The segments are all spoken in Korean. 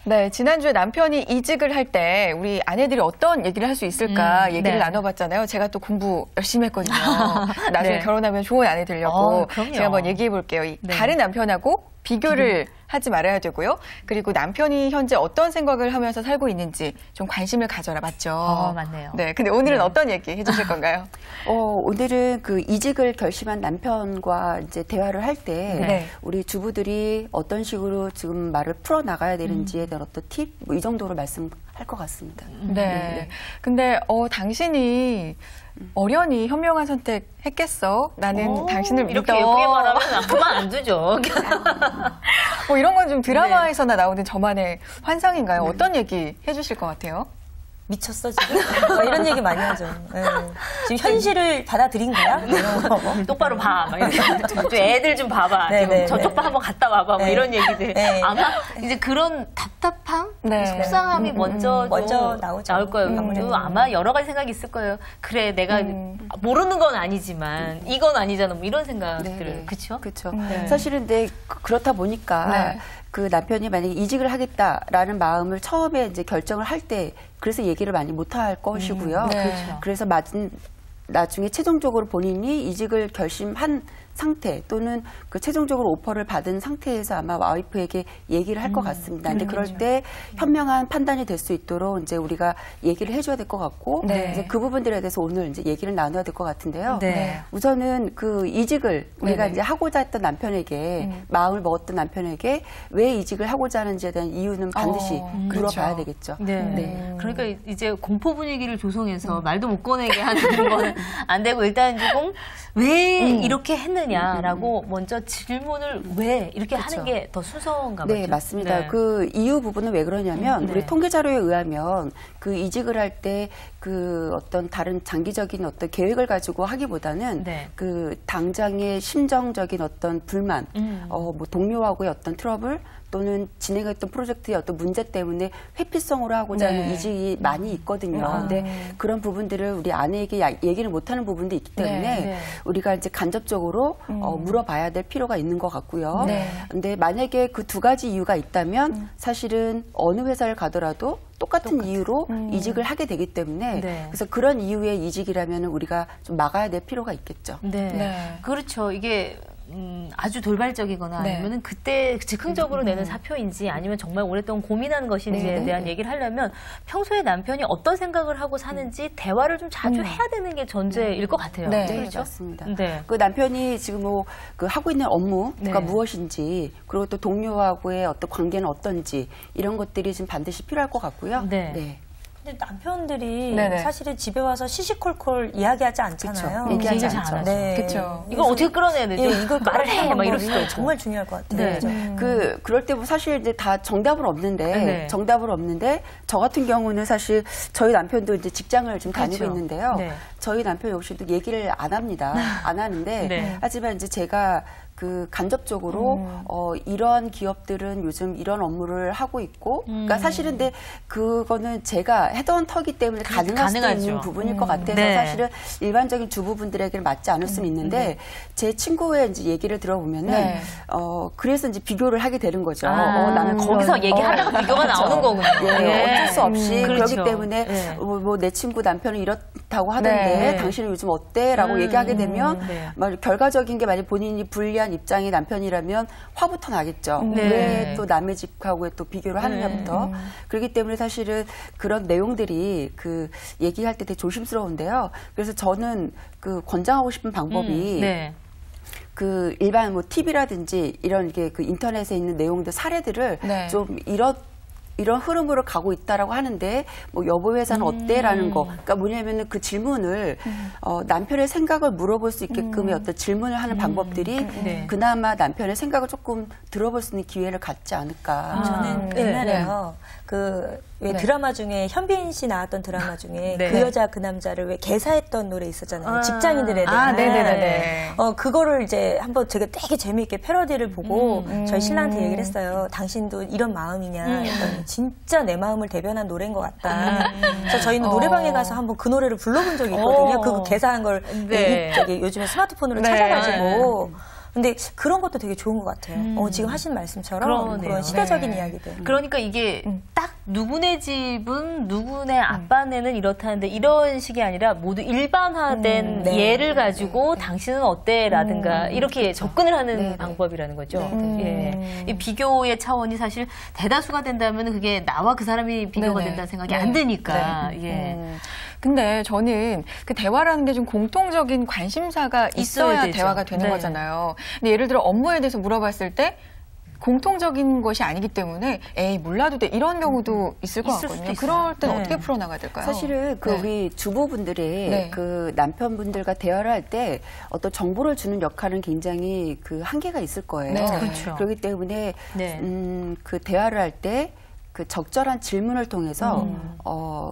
네, 지난주에 남편이 이직을 할 때 우리 아내들이 어떤 얘기를 할 수 있을까 얘기를 네. 나눠봤잖아요. 제가 또 공부 열심히 했거든요. 나중에 네. 결혼하면 좋은 아내 되려고. 그럼요. 제가 한번 얘기해 볼게요. 네. 다른 남편하고 비교를 하지 말아야 되고요. 그리고 남편이 현재 어떤 생각을 하면서 살고 있는지 좀 관심을 가져라. 맞죠? 맞네요. 네, 근데 오늘은 어떤 얘기 해주실 건가요? 오늘은 그 이직을 결심한 남편과 이제 대화를 할 때 네. 우리 주부들이 어떤 식으로 지금 말을 풀어 나가야 되는지에 대한 어떤 팁, 뭐 이 정도로 말씀할 것 같습니다. 네. 근데 당신이 어련히 현명한 선택 했겠어? 나는 당신을 믿어. 이렇게 예쁘게 말하면 그만 안 두죠. 뭐 이런 건 좀 드라마에서나 나오는 저만의 환상인가요? 어떤 얘기 해주실 것 같아요? 미쳤어 지금? 이런 얘기 많이 하죠. 네. 지금 현실을 받아들인 거야? 똑바로 봐. 막 이렇게. 좀 애들 좀 봐봐. 네, 지금 네, 저쪽 봐 한번 갔다 와봐. 뭐 네. 이런 얘기들. 네. 아마 이제 그런 답답함, 네. 속상함이 먼저 나오죠. 나올 거예요. 아마 여러 가지 생각이 있을 거예요. 그래, 내가 모르는 건 아니지만 이건 아니잖아. 뭐 이런 생각들. 그렇죠? 그렇죠. 사실은 근데 그렇다 보니까 그 남편이 만약에 이직을 하겠다라는 마음을 처음에 이제 결정을 할 때 그래서 얘기를 많이 못 할 것이고요. 그렇죠. 그래서 나중에 최종적으로 본인이 이직을 결심한 상태 또는 그 최종적으로 오퍼를 받은 상태에서 아마 와이프에게 얘기를 할 것 같습니다. 근데 그럴 때 현명한 판단이 될 수 있도록 이제 우리가 얘기를 해줘야 될 것 같고 이제 그 부분들에 대해서 오늘 이제 얘기를 나눠야 될 것 같은데요. 우선은 그 이직을 우리가 이제 하고자 했던 남편에게 마음을 먹었던 남편에게 왜 이직을 하고자 하는지에 대한 이유는 반드시 물어봐야 되겠죠. 그러니까 이제 공포 분위기를 조성해서 말도 못 꺼내게 하는 건 안 되고 일단 조금 왜 이렇게 했느냐라고 먼저 질문을 왜 이렇게 하는 게 더 순서인가 봐요. 네, 맞습니다. 그 이유 부분은 왜 그러냐면 우리 통계 자료에 의하면 그 이직을 할 때 그 어떤 다른 장기적인 어떤 계획을 가지고 하기보다는 그 당장의 심정적인 어떤 불만, 뭐 동료하고의 어떤 트러블 또는 진행했던 프로젝트의 어떤 문제 때문에 회피성으로 하고자 하는 이직이 많이 있거든요. 근데 그런 부분들을 우리 아내에게 얘기를 못하는 부분도 있기 때문에 우리가 이제 간접적으로 물어봐야 될 필요가 있는 것 같고요. 근데 만약에 그 두 가지 이유가 있다면 사실은 어느 회사를 가더라도 똑같은 이유로 이직을 하게 되기 때문에 그래서 그런 이유의 이직이라면 우리가 좀 막아야 될 필요가 있겠죠. 그렇죠. 이게 아주 돌발적이거나 아니면은 그때 즉흥적으로 내는 사표인지 아니면 정말 오랫동안 고민한 것인지에 대한 얘기를 하려면 평소에 남편이 어떤 생각을 하고 사는지 대화를 좀 자주 해야 되는 게 전제일 것 같아요. 그렇죠? 맞습니다. 그 남편이 지금 뭐 그 하고 있는 업무가 무엇인지 그리고 또 동료하고의 어떤 관계는 어떤지 이런 것들이 지금 반드시 필요할 것 같고요. 근데 남편들이 사실은 집에 와서 시시콜콜 이야기하지 않잖아요. 얘기하지 않죠. 그렇죠. 이걸 어떻게 끌어내야 되죠? 이걸 말을 해! 막 이럴 수도 있고. 정말 중요할 것 같아요. 그럴 때 뭐 사실 이제 다 정답은 없는데 저 같은 경우는 사실 저희 남편도 이제 직장을 지금 다니고 있는데요. 저희 남편 역시도 얘기를 안 합니다. 안 하는데 하지만 이제 제가 그 간접적으로 이런 기업들은 요즘 이런 업무를 하고 있고 그러니까 사실은 근데 그거는 제가 해던 터기 때문에 가능할 수 있는 부분일 것 같아서 사실은 일반적인 주부분들에게는 맞지 않을 수는 있는데 제 친구의 이제 얘기를 들어보면은 그래서 이제 비교를 하게 되는 거죠. 나는 거기서 얘기하다가 비교가 나오는 거군요. 어쩔 수 없이 그렇기 때문에 뭐 내 친구 남편은 이렇다고 하던데 당신은 요즘 어때?라고 얘기하게 되면 결과적인 게 만약 본인이 불리한 입장의 남편이라면 화부터 나겠죠. 왜 또 남의 집하고 또 비교를 하느냐부터. 그렇기 때문에 사실은 그런 내용들이 그 얘기할 때 되게 조심스러운데요. 그래서 저는 그 권장하고 싶은 방법이 그 일반 뭐 TV라든지 이런 게 그 인터넷에 있는 내용들 사례들을 좀 이런 흐름으로 가고 있다라고 하는데 뭐 여보 회사는 어때라는 거. 그러니까 뭐냐면은 그 질문을 남편의 생각을 물어볼 수 있게끔의 어떤 질문을 하는 방법들이 그나마 남편의 생각을 조금 들어볼 수 있는 기회를 갖지 않을까. 저는 옛날에요. 왜 드라마 중에 현빈 씨 나왔던 드라마 중에 그 여자 그 남자를 왜 개사했던 노래 있었잖아요. 직장인들에 대한. 그거를 이제 한번 제가 되게 재미있게 패러디를 보고 저희 신랑한테 얘기를 했어요. 당신도 이런 마음이냐. 그랬더니 진짜 내 마음을 대변한 노래인 것 같다. 그래서 저희는 노래방에 가서 한번 그 노래를 불러본 적이 있거든요. 그거 개사한 걸 요즘에 스마트폰으로 찾아가지고. 근데 그런 것도 되게 좋은 것 같아요. 지금 하신 말씀처럼 그런 시대적인 이야기들. 그러니까 이게 딱 누구네 집은 누구네 아빠네는 이렇다는데 이런 식이 아니라 모두 일반화된 예를 가지고 당신은 어때라든가 이렇게 접근을 하는 방법이라는 거죠. 예. 이 비교의 차원이 사실 대다수가 된다면 그게 나와 그 사람이 비교가 된다는 생각이 안 드니까. 예. 근데 저는 그 대화라는 게 좀 공통적인 관심사가 있어야 대화가 되는 거잖아요. 근데 예를 들어 업무에 대해서 물어봤을 때 공통적인 것이 아니기 때문에 에이 몰라도 돼 이런 경우도 있을 것 같거든요. 그럴 때는 어떻게 풀어나가야 될까요? 사실은 그 우리 주부분들이 그 남편분들과 대화를 할 때 어떤 정보를 주는 역할은 굉장히 그 한계가 있을 거예요. 그렇죠. 그렇기 때문에 그 대화를 할 때 그 적절한 질문을 통해서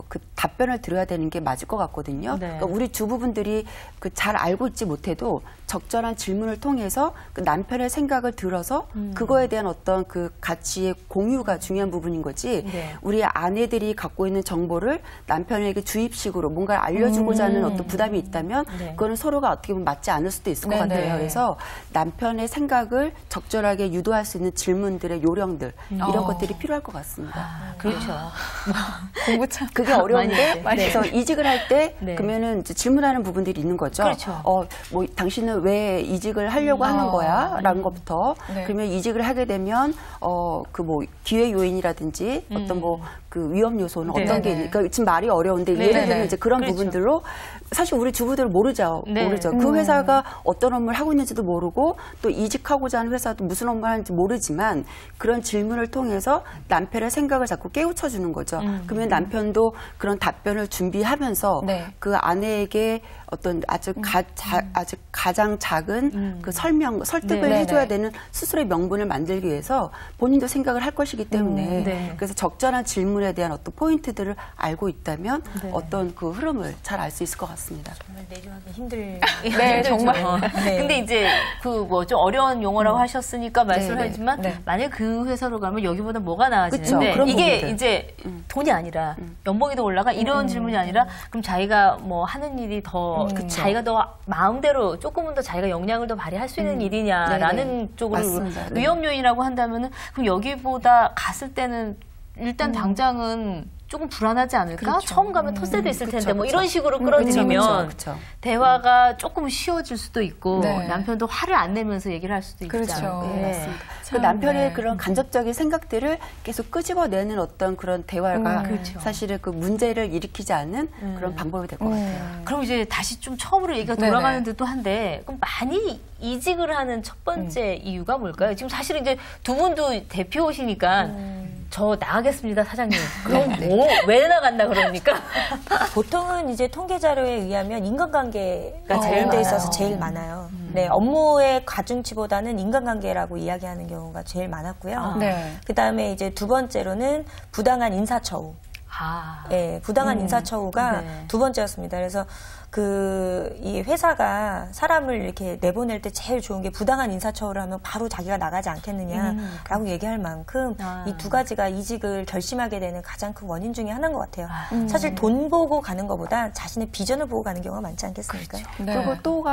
그 답변을 들어야 되는 게 맞을 것 같거든요. 그러니까 우리 주부분들이 그 잘 알고 있지 못해도 적절한 질문을 통해서 그 남편의 생각을 들어서 그거에 대한 어떤 그 가치의 공유가 중요한 부분인 거지. 우리 아내들이 갖고 있는 정보를 남편에게 주입식으로 뭔가를 알려주고자 하는 어떤 부담이 있다면 그거는 서로가 어떻게 보면 맞지 않을 수도 있을 것 같아요. 그래서 남편의 생각을 적절하게 유도할 수 있는 질문들의 요령들 이런 것들이 필요할 것 같습니다. 그렇죠. 공부 참 그게 어려운데 그래서 이직을 할 때 그러면은 이제 질문하는 부분들이 있는 거죠. 그렇죠. 뭐 당신은 왜 이직을 하려고 하는 거야? 라는 것부터 그러면 이직을 하게 되면 그 뭐 기회 요인이라든지 어떤 뭐 그 위험 요소는 어떤 게 있을까? 지금 말이 어려운데 예를 들면 이제 그런 부분들로 사실 우리 주부들 모르죠. 그 회사가 어떤 업무를 하고 있는지도 모르고 또 이직하고자 하는 회사도 무슨 업무를 하는지 모르지만 그런 질문을 통해서 남편의 생각을 자꾸 깨우쳐 주는 거죠. 그러면 남편도 그런 답변을 준비하면서 그 아내에게 어떤 아주 가장 작은 그 설득을 해줘야 되는 스스로의 명분을 만들기 위해서 본인도 생각을 할 것이기 때문에 그래서 적절한 질문에 대한 어떤 포인트들을 알고 있다면 어떤 그 흐름을 잘 알 수 있을 것 같습니다. 정말 내조하기 힘들. 네, 정말. 근데 이제 그 뭐 좀 어려운 용어라고 하셨으니까 말씀을 하지만 만약 그 회사로 가면 여기보다 뭐가 나아지는데 이게 부분들. 이제 돈이 아니라 연봉이 더 올라가 이런 질문이 아니라 그럼 자기가 뭐 하는 일이 더 자기가 더 마음대로 조금은 더 자기가 역량을 더 발휘할 수 있는 일이냐라는 쪽으로 위험 요인이라고 한다면은 그럼 여기보다 갔을 때는 일단 당장은 조금 불안하지 않을까? 처음 가면 텃세도 있을 텐데 뭐 이런 식으로 끌어들이면 대화가 조금 쉬워질 수도 있고 남편도 화를 안 내면서 얘기를 할 수도 있잖아요. 맞습니다. 그 남편의 그런 간접적인 생각들을 계속 끄집어내는 어떤 그런 대화가 사실은 그 문제를 일으키지 않는 그런 방법이 될 것 같아요. 그럼 이제 다시 좀 처음으로 얘기가 돌아가는 듯도 한데 그럼 많이 이직을 하는 첫 번째 이유가 뭘까요? 지금 사실은 이제 두 분도 대표시니까 저 나가겠습니다, 사장님. 그럼 뭐, 왜 나간다 그럽니까? 보통은 이제 통계 자료에 의하면 인간관계가 관련돼 있어서 제일 많아요. 업무의 가중치보다는 인간관계라고 이야기하는 경우가 제일 많았고요. 그 다음에 이제 두 번째로는 부당한 인사처우. 부당한 인사처우가 두 번째였습니다. 그래서 이 회사가 사람을 이렇게 내보낼 때 제일 좋은 게 부당한 인사처우를 하면 바로 자기가 나가지 않겠느냐라고 얘기할 만큼 이 두 가지가 이직을 결심하게 되는 가장 큰 원인 중에 하나인 것 같아요. 사실 돈 보고 가는 것보다 자신의 비전을 보고 가는 경우가 많지 않겠습니까? 그리고 또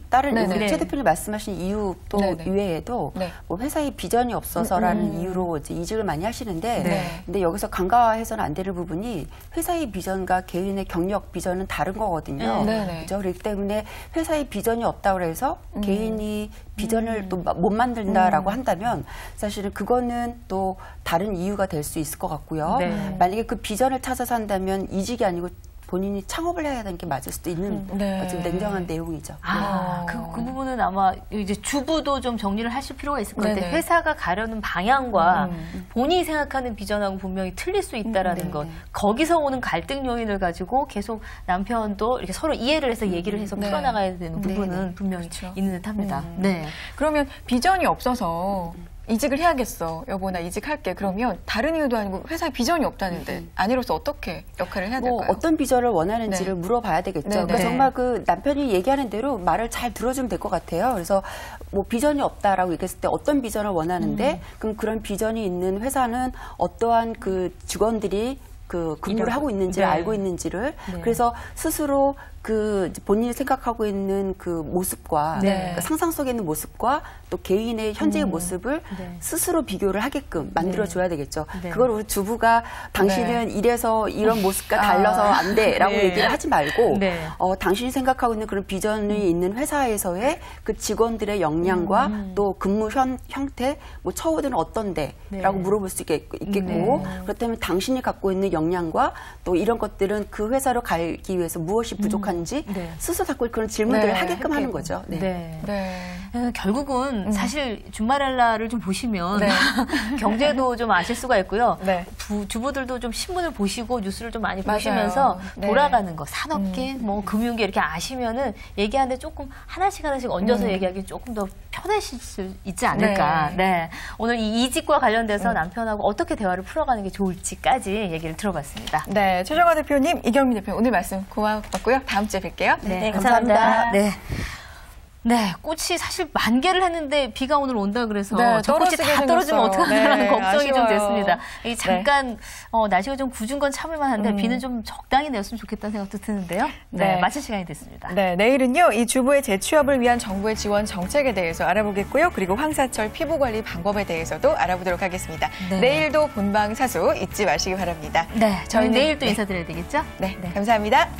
다른 우리 최 대표님 말씀하신 이유 또 이외에도 뭐 회사의 비전이 없어서라는 이유로 이제 이직을 많이 하시는데 근데 여기서 간과해서는 안 되는 부분이 회사의 비전과 개인의 경력 비전은 다른 거거든요. 그렇죠? 그렇기 때문에 회사의 비전이 없다고 해서 개인이 비전을 또 못 만든다라고 한다면 사실은 그거는 또 다른 이유가 될 수 있을 것 같고요. 만약에 그 비전을 찾아서 한다면 이직이 아니고 본인이 창업을 해야 되는 게 맞을 수도 있는 좀 냉정한 내용이죠. 그 부분은 아마 이제 주부도 좀 정리를 하실 필요가 있을 것 같아요. 회사가 가려는 방향과 본인이 생각하는 비전하고 분명히 틀릴 수 있다라는 것. 거기서 오는 갈등 요인을 가지고 계속 남편도 이렇게 서로 이해를 해서 얘기를 해서 풀어나가야 되는 부분은 분명히 있는 듯합니다. 그러면 비전이 없어서 이직을 해야겠어. 여보, 나 이직할게. 그러면 다른 이유도 아니고 회사에 비전이 없다는데 아내로서 어떻게 역할을 해야 될까요? 어떤 비전을 원하는지를 물어봐야 되겠죠. 그러니까 정말 그 남편이 얘기하는 대로 말을 잘 들어주면 될 것 같아요. 그래서 뭐 비전이 없다라고 얘기했을 때 어떤 비전을 원하는데 그럼 그런 비전이 있는 회사는 어떠한 그 직원들이 그 근무를 하고 있는지를 알고 있는지를 그래서 스스로 그 본인이 생각하고 있는 그 모습과 그 상상 속에 있는 모습과 또 개인의 현재의 모습을 스스로 비교를 하게끔 만들어줘야 되겠죠. 그걸 우리 주부가 당신은 이래서 이런 모습과 달라서 안 돼라고 얘기를 하지 말고 당신이 생각하고 있는 그런 비전이 있는 회사에서의 그 직원들의 역량과 또 근무 형태, 뭐 처우들은 어떤데라고 물어볼 수 있겠고 그렇다면 당신이 갖고 있는 역량과 또 이런 것들은 그 회사로 가기 위해서 무엇이 부족한지 스스로 자꾸 그런 질문들을 하게끔 하는 거죠. 결국은 사실 준마렐라를 좀 보시면 경제도 좀 아실 수가 있고요. 주부들도 좀 신문을 보시고 뉴스를 좀 많이 보시면서 돌아가는 거, 산업계, 뭐 금융계 이렇게 아시면은 얘기하는데 조금 하나씩 얹어서 얘기하기 조금 더 편하실 수 있지 않을까. 오늘 이 이직과 관련돼서 남편하고 어떻게 대화를 풀어가는 게 좋을지까지 얘기를 들어봤습니다. 네, 최정화 대표님, 이경민 대표님 오늘 말씀 고맙고요. 다음 주에 뵐게요. 네, 감사합니다. 네, 꽃이 사실 만 개를 했는데 비가 오늘 온다 그래서 저 꽃이 다 떨어지면 어떡하나라는 걱정이 좀 됐습니다. 잠깐 날씨가 좀 굳은 건 참을만 한데 비는 좀 적당히 내었으면 좋겠다는 생각도 드는데요. 마칠 시간이 됐습니다. 네, 내일은요. 이 주부의 재취업을 위한 정부의 지원 정책에 대해서 알아보겠고요. 그리고 황사철 피부관리 방법에 대해서도 알아보도록 하겠습니다. 내일도 본방사수 잊지 마시기 바랍니다. 저희 내일 또 인사드려야 되겠죠? 네, 감사합니다.